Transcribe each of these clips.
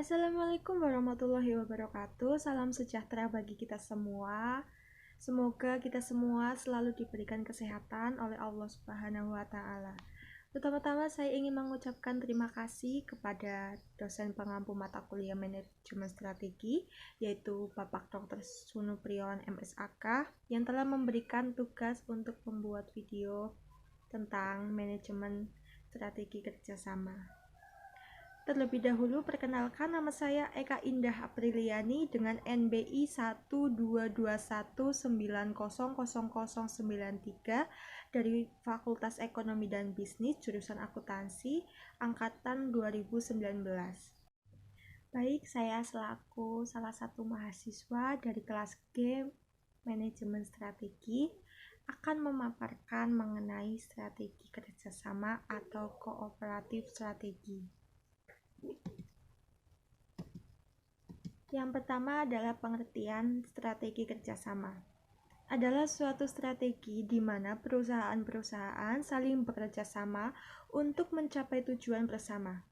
Assalamualaikum warahmatullahi wabarakatuh. Salam sejahtera bagi kita semua. Semoga kita semua selalu diberikan kesehatan oleh Allah Subhanahu wa taala. Pertama-tama saya ingin mengucapkan terima kasih kepada dosen pengampu mata kuliah Manajemen Strategi, yaitu Bapak Dr. Sunupriyawan MSAK, yang telah memberikan tugas untuk membuat video tentang manajemen strategi kerjasama. Terlebih dahulu, perkenalkan, nama saya Eka Indah Apriliani dengan NBI 12221900093 dari Fakultas Ekonomi dan Bisnis jurusan Akuntansi angkatan 2019. Baik, saya selaku salah satu mahasiswa dari kelas G Manajemen Strategi akan memaparkan mengenai strategi kerjasama atau kooperatif strategi. Yang pertama adalah pengertian strategi kerjasama. Adalah suatu strategi di mana perusahaan-perusahaan saling bekerja sama untuk mencapai tujuan bersama.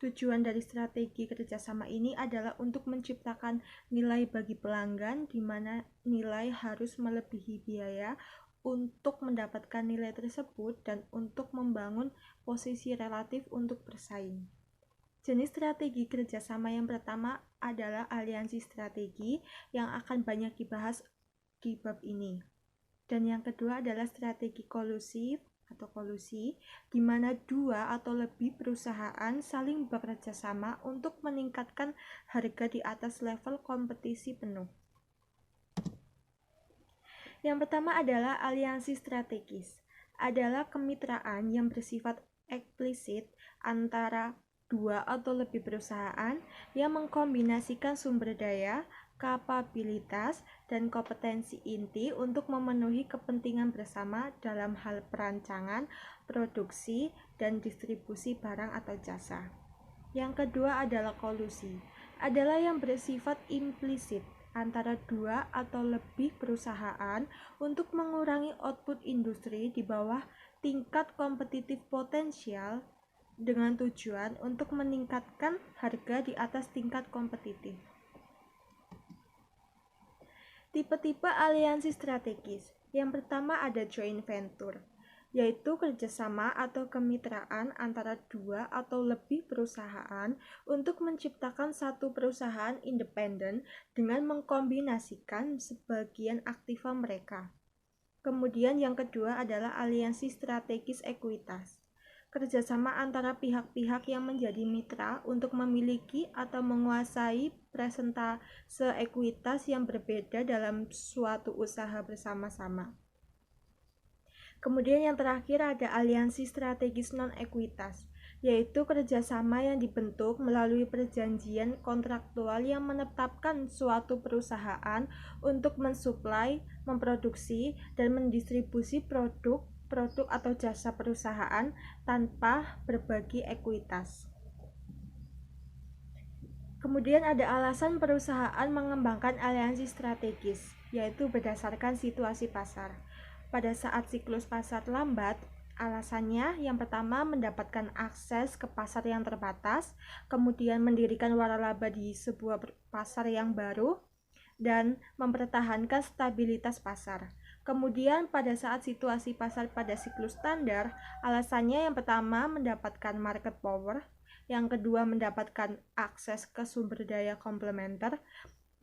Tujuan dari strategi kerjasama ini adalah untuk menciptakan nilai bagi pelanggan, di mana nilai harus melebihi biaya untuk mendapatkan nilai tersebut dan untuk membangun posisi relatif untuk bersaing. Jenis strategi kerjasama yang pertama adalah aliansi strategi yang akan banyak dibahas di bab ini. Dan yang kedua adalah strategi kolusif atau kolusi, di mana dua atau lebih perusahaan saling bekerja sama untuk meningkatkan harga di atas level kompetisi penuh. Yang pertama adalah aliansi strategis. Adalah kemitraan yang bersifat eksplisit antara dua atau lebih perusahaan yang mengkombinasikan sumber daya, kapabilitas, dan kompetensi inti untuk memenuhi kepentingan bersama dalam hal perancangan, produksi, dan distribusi barang atau jasa. Yang kedua adalah kolusi, adalah yang bersifat implisit antara dua atau lebih perusahaan untuk mengurangi output industri di bawah tingkat kompetitif potensial dengan tujuan untuk meningkatkan harga di atas tingkat kompetitif. Tipe-tipe aliansi strategis. Yang pertama ada joint venture, yaitu kerjasama atau kemitraan antara dua atau lebih perusahaan untuk menciptakan satu perusahaan independen dengan mengkombinasikan sebagian aktiva mereka. Kemudian yang kedua adalah aliansi strategis ekuitas, kerjasama antara pihak-pihak yang menjadi mitra untuk memiliki atau menguasai presentase ekuitas yang berbeda dalam suatu usaha bersama-sama. Kemudian yang terakhir ada aliansi strategis non-ekuitas, yaitu kerjasama yang dibentuk melalui perjanjian kontraktual yang menetapkan suatu perusahaan untuk mensuplai, memproduksi, dan mendistribusi produk atau jasa perusahaan tanpa berbagi ekuitas. Kemudian ada alasan perusahaan mengembangkan aliansi strategis, yaitu berdasarkan situasi pasar. Pada saat siklus pasar lambat, alasannya yang pertama mendapatkan akses ke pasar yang terbatas, kemudian mendirikan waralaba di sebuah pasar yang baru, dan mempertahankan stabilitas pasar. Kemudian pada saat situasi pasar pada siklus standar, alasannya yang pertama mendapatkan market power, yang kedua mendapatkan akses ke sumber daya komplementer,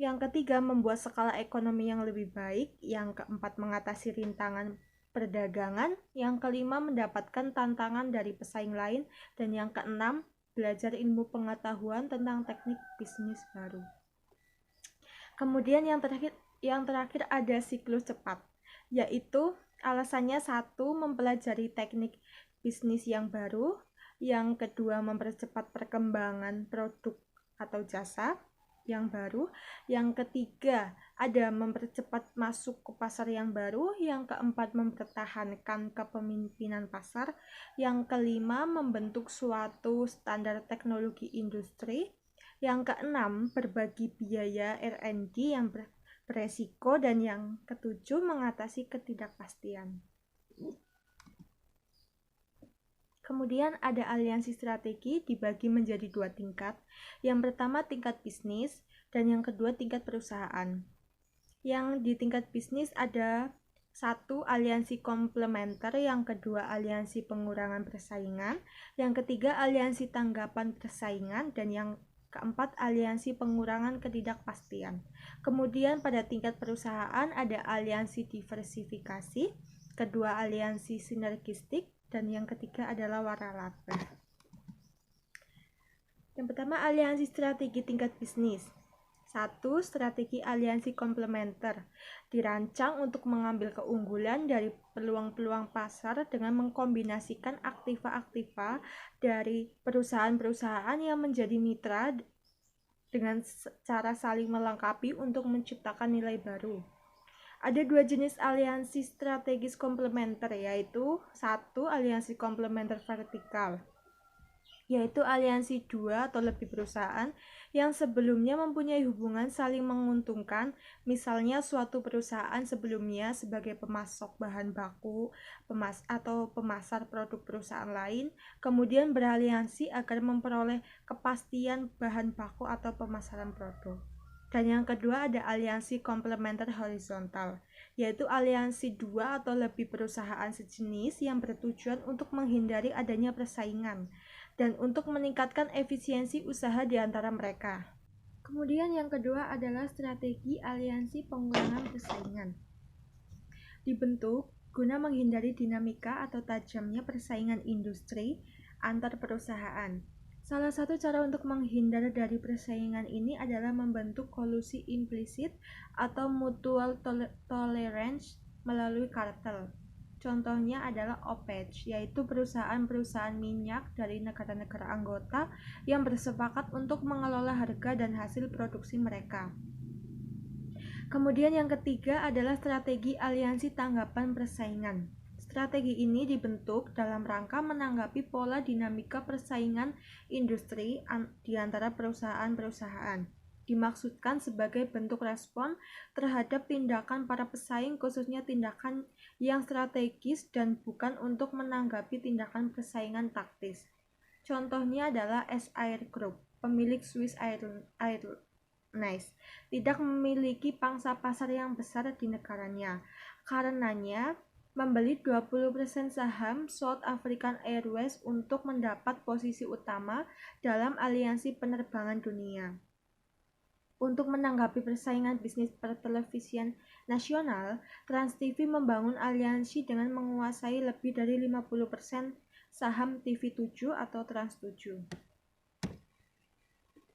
yang ketiga membuat skala ekonomi yang lebih baik, yang keempat mengatasi rintangan perdagangan, yang kelima mendapatkan tantangan dari pesaing lain, dan yang keenam belajar ilmu pengetahuan tentang teknik bisnis baru. Kemudian yang terakhir ada siklus cepat, yaitu alasannya satu mempelajari teknik bisnis yang baru, yang kedua mempercepat perkembangan produk atau jasa yang baru, yang ketiga ada mempercepat masuk ke pasar yang baru, yang keempat mempertahankan kepemimpinan pasar, yang kelima membentuk suatu standar teknologi industri, yang keenam berbagi biaya R&D yang beresiko, dan yang ketujuh mengatasi ketidakpastian. Kemudian ada aliansi strategi dibagi menjadi 2 tingkat. Yang pertama tingkat bisnis dan yang kedua tingkat perusahaan. Yang di tingkat bisnis ada 1. Aliansi komplementer, yang kedua aliansi pengurangan persaingan, yang ketiga aliansi tanggapan persaingan, dan yang keempat aliansi pengurangan ketidakpastian. Kemudian pada tingkat perusahaan ada aliansi diversifikasi, kedua aliansi sinergistik, dan yang ketiga adalah waralaba. Yang pertama aliansi strategi tingkat bisnis. 1. Strategi aliansi komplementer dirancang untuk mengambil keunggulan dari peluang-peluang pasar dengan mengkombinasikan aktiva-aktiva dari perusahaan-perusahaan yang menjadi mitra dengan cara saling melengkapi untuk menciptakan nilai baru. Ada 2 jenis aliansi strategis komplementer, yaitu 1. Aliansi komplementer vertikal, yaitu aliansi 2 atau lebih perusahaan yang sebelumnya mempunyai hubungan saling menguntungkan, misalnya suatu perusahaan sebelumnya sebagai pemasok bahan baku atau pemasar produk perusahaan lain, kemudian beraliansi agar memperoleh kepastian bahan baku atau pemasaran produk. Dan yang kedua ada aliansi komplementer horizontal, yaitu aliansi 2 atau lebih perusahaan sejenis yang bertujuan untuk menghindari adanya persaingan dan untuk meningkatkan efisiensi usaha di antara mereka. Kemudian yang kedua adalah strategi aliansi pengurangan persaingan. Dibentuk guna menghindari dinamika atau tajamnya persaingan industri antar perusahaan. Salah satu cara untuk menghindar dari persaingan ini adalah membentuk kolusi implisit atau mutual tolerance melalui kartel. Contohnya adalah OPEC, yaitu perusahaan-perusahaan minyak dari negara-negara anggota yang bersepakat untuk mengelola harga dan hasil produksi mereka. Kemudian yang ketiga adalah strategi aliansi tanggapan persaingan. Strategi ini dibentuk dalam rangka menanggapi pola dinamika persaingan industri di antara perusahaan-perusahaan. Dimaksudkan sebagai bentuk respon terhadap tindakan para pesaing, khususnya tindakan yang strategis dan bukan untuk menanggapi tindakan persaingan taktis. Contohnya adalah SAIR Group, pemilik Swiss Airlines, tidak memiliki pangsa pasar yang besar di negaranya. Karenanya, membeli 20% saham South African Airways untuk mendapat posisi utama dalam aliansi penerbangan dunia. Untuk menanggapi persaingan bisnis pertelevisian nasional, TransTV membangun aliansi dengan menguasai lebih dari 50% saham TV7 atau Trans7.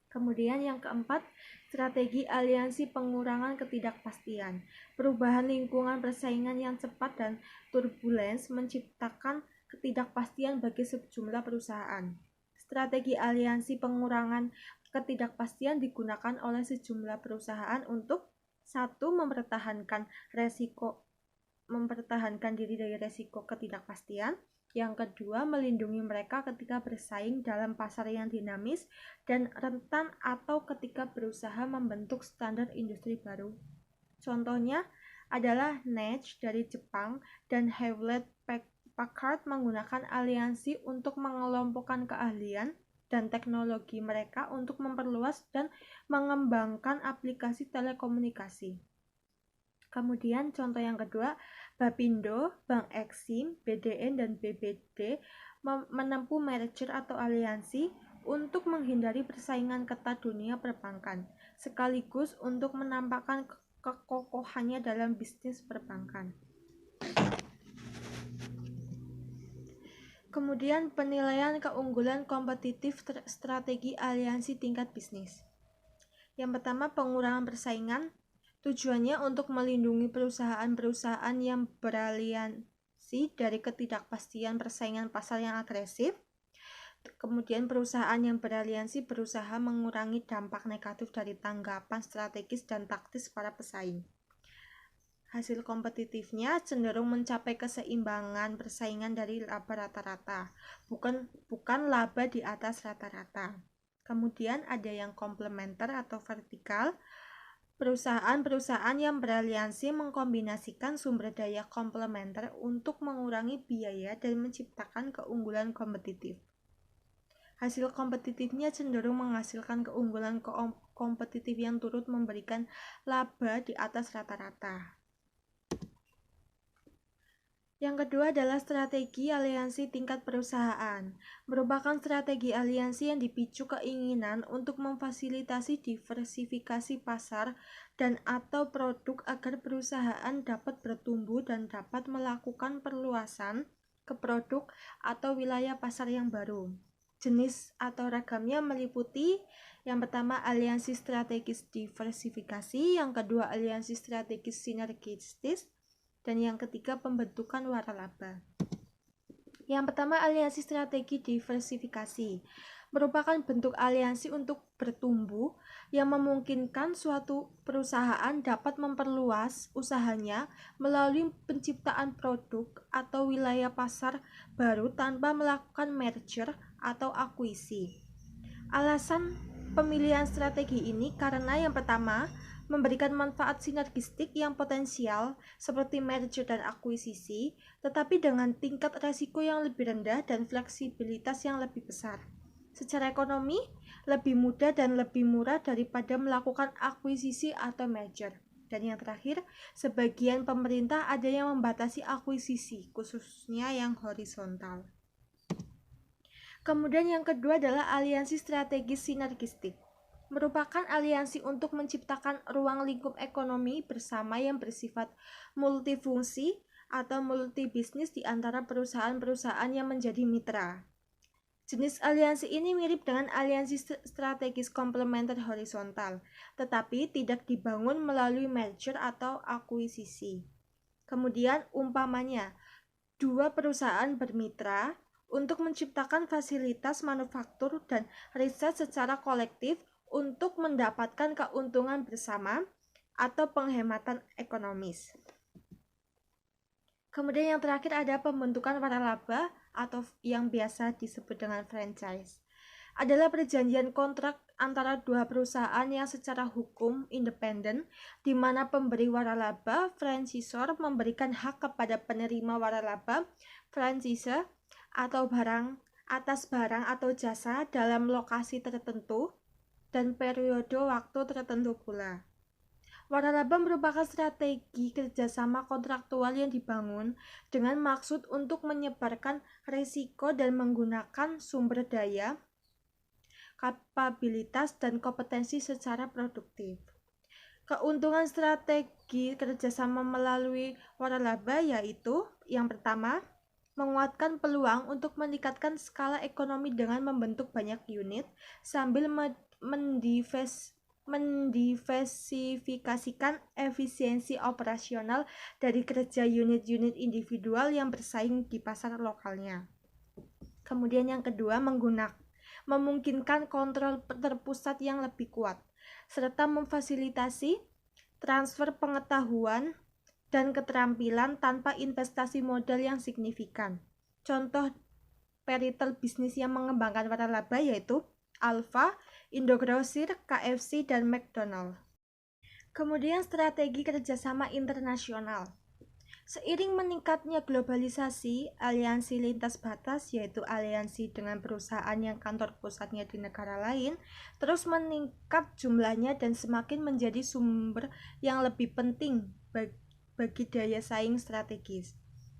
Kemudian yang keempat, strategi aliansi pengurangan ketidakpastian. Perubahan lingkungan persaingan yang cepat dan turbulens menciptakan ketidakpastian bagi sejumlah perusahaan. Strategi aliansi pengurangan ketidakpastian digunakan oleh sejumlah perusahaan untuk 1. mempertahankan diri dari resiko ketidakpastian. Yang kedua, melindungi mereka ketika bersaing dalam pasar yang dinamis dan rentan atau ketika berusaha membentuk standar industri baru. Contohnya adalah NEC dari Jepang dan Hewlett-Packard menggunakan aliansi untuk mengelompokkan keahlian dan teknologi mereka untuk memperluas dan mengembangkan aplikasi telekomunikasi. Kemudian contoh yang kedua, Bapindo, Bank Eksim, BDN, dan BBD menempuh merger atau aliansi untuk menghindari persaingan ketat dunia perbankan, sekaligus untuk menampakkan kekokohannya dalam bisnis perbankan. Kemudian penilaian keunggulan kompetitif strategi aliansi tingkat bisnis. Yang pertama, pengurangan persaingan. Tujuannya untuk melindungi perusahaan-perusahaan yang beraliansi dari ketidakpastian persaingan pasar yang agresif. Kemudian perusahaan yang beraliansi berusaha mengurangi dampak negatif dari tanggapan strategis dan taktis para pesaing. Hasil kompetitifnya cenderung mencapai keseimbangan persaingan dari laba rata-rata, bukan laba di atas rata-rata. Kemudian ada yang komplementer atau vertikal. Perusahaan-perusahaan yang beraliansi mengkombinasikan sumber daya komplementer untuk mengurangi biaya dan menciptakan keunggulan kompetitif. Hasil kompetitifnya cenderung menghasilkan keunggulan kompetitif yang turut memberikan laba di atas rata-rata. Yang kedua adalah strategi aliansi tingkat perusahaan. Merupakan strategi aliansi yang dipicu keinginan untuk memfasilitasi diversifikasi pasar dan atau produk agar perusahaan dapat bertumbuh dan dapat melakukan perluasan ke produk atau wilayah pasar yang baru. Jenis atau ragamnya meliputi yang pertama aliansi strategis diversifikasi, yang kedua aliansi strategis sinergistis, dan yang ketiga pembentukan waralaba. Yang pertama aliansi strategi diversifikasi merupakan bentuk aliansi untuk bertumbuh yang memungkinkan suatu perusahaan dapat memperluas usahanya melalui penciptaan produk atau wilayah pasar baru tanpa melakukan merger atau akuisisi. Alasan pemilihan strategi ini karena yang pertama memberikan manfaat sinergistik yang potensial seperti merger dan akuisisi, tetapi dengan tingkat resiko yang lebih rendah dan fleksibilitas yang lebih besar. Secara ekonomi, lebih mudah dan lebih murah daripada melakukan akuisisi atau merger. Dan yang terakhir, sebagian pemerintah ada yang membatasi akuisisi, khususnya yang horizontal. Kemudian yang kedua adalah aliansi strategis sinergistik. Merupakan aliansi untuk menciptakan ruang lingkup ekonomi bersama yang bersifat multifungsi atau multibisnis di antara perusahaan-perusahaan yang menjadi mitra. Jenis aliansi ini mirip dengan aliansi strategis komplementer horizontal, tetapi tidak dibangun melalui merger atau akuisisi. Kemudian umpamanya, dua perusahaan bermitra untuk menciptakan fasilitas manufaktur dan riset secara kolektif untuk mendapatkan keuntungan bersama atau penghematan ekonomis. Kemudian yang terakhir ada pembentukan waralaba atau yang biasa disebut dengan franchise. Adalah perjanjian kontrak antara dua perusahaan yang secara hukum independen, di mana pemberi waralaba, franchisor, memberikan hak kepada penerima waralaba, franchisor, atau barang atas barang atau jasa dalam lokasi tertentu dan periode waktu tertentu pula. Waralaba merupakan strategi kerjasama kontraktual yang dibangun dengan maksud untuk menyebarkan risiko dan menggunakan sumber daya, kapabilitas, dan kompetensi secara produktif. Keuntungan strategi kerjasama melalui waralaba yaitu yang pertama, menguatkan peluang untuk meningkatkan skala ekonomi dengan membentuk banyak unit sambil mendiversifikasikan efisiensi operasional dari kerja unit-unit individual yang bersaing di pasar lokalnya. Kemudian yang kedua, memungkinkan kontrol terpusat yang lebih kuat, serta memfasilitasi transfer pengetahuan dan keterampilan tanpa investasi modal yang signifikan. Contoh peritel bisnis yang mengembangkan waralaba yaitu Alfa, Indogrosir, KFC, dan McDonald. Kemudian strategi kerjasama internasional. Seiring meningkatnya globalisasi, aliansi lintas batas yaitu aliansi dengan perusahaan yang kantor pusatnya di negara lain terus meningkat jumlahnya dan semakin menjadi sumber yang lebih penting bagi daya saing strategis.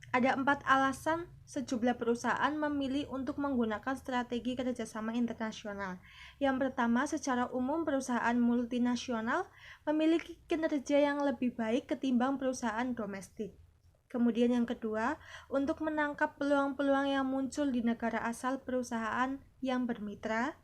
Ada 4 alasan sejumlah perusahaan memilih untuk menggunakan strategi kerjasama internasional. Yang pertama, secara umum perusahaan multinasional memiliki kinerja yang lebih baik ketimbang perusahaan domestik. Kemudian yang kedua, untuk menangkap peluang-peluang yang muncul di negara asal perusahaan yang bermitra.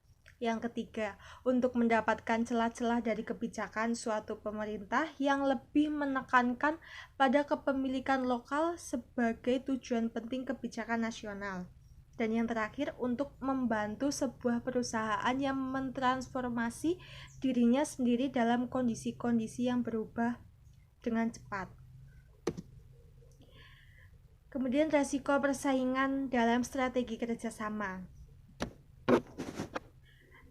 Yang ketiga, untuk mendapatkan celah-celah dari kebijakan suatu pemerintah yang lebih menekankan pada kepemilikan lokal sebagai tujuan penting kebijakan nasional. Dan yang terakhir, untuk membantu sebuah perusahaan yang mentransformasi dirinya sendiri dalam kondisi-kondisi yang berubah dengan cepat. Kemudian resiko persaingan dalam strategi kerjasama.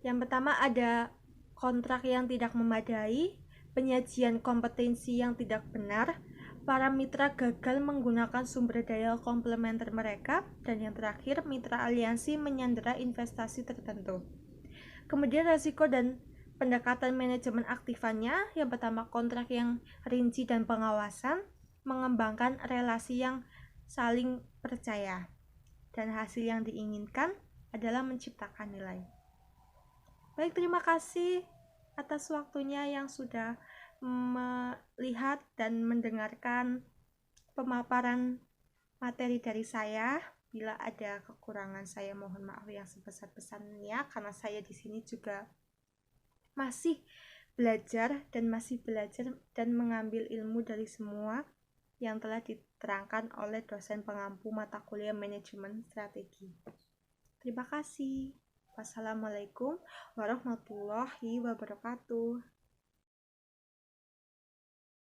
Yang pertama ada kontrak yang tidak memadai, penyajian kompetensi yang tidak benar, para mitra gagal menggunakan sumber daya komplementer mereka, dan yang terakhir, mitra aliansi menyandera investasi tertentu. Kemudian resiko dan pendekatan manajemen aktifannya, yang pertama kontrak yang rinci dan pengawasan, mengembangkan relasi yang saling percaya, dan hasil yang diinginkan adalah menciptakan nilai. Baik, terima kasih atas waktunya yang sudah melihat dan mendengarkan pemaparan materi dari saya. Bila ada kekurangan, saya mohon maaf yang sebesar-besarnya, karena saya di sini juga masih belajar dan mengambil ilmu dari semua yang telah diterangkan oleh dosen pengampu mata kuliah manajemen strategi. Terima kasih. Wassalamualaikum warahmatullahi wabarakatuh.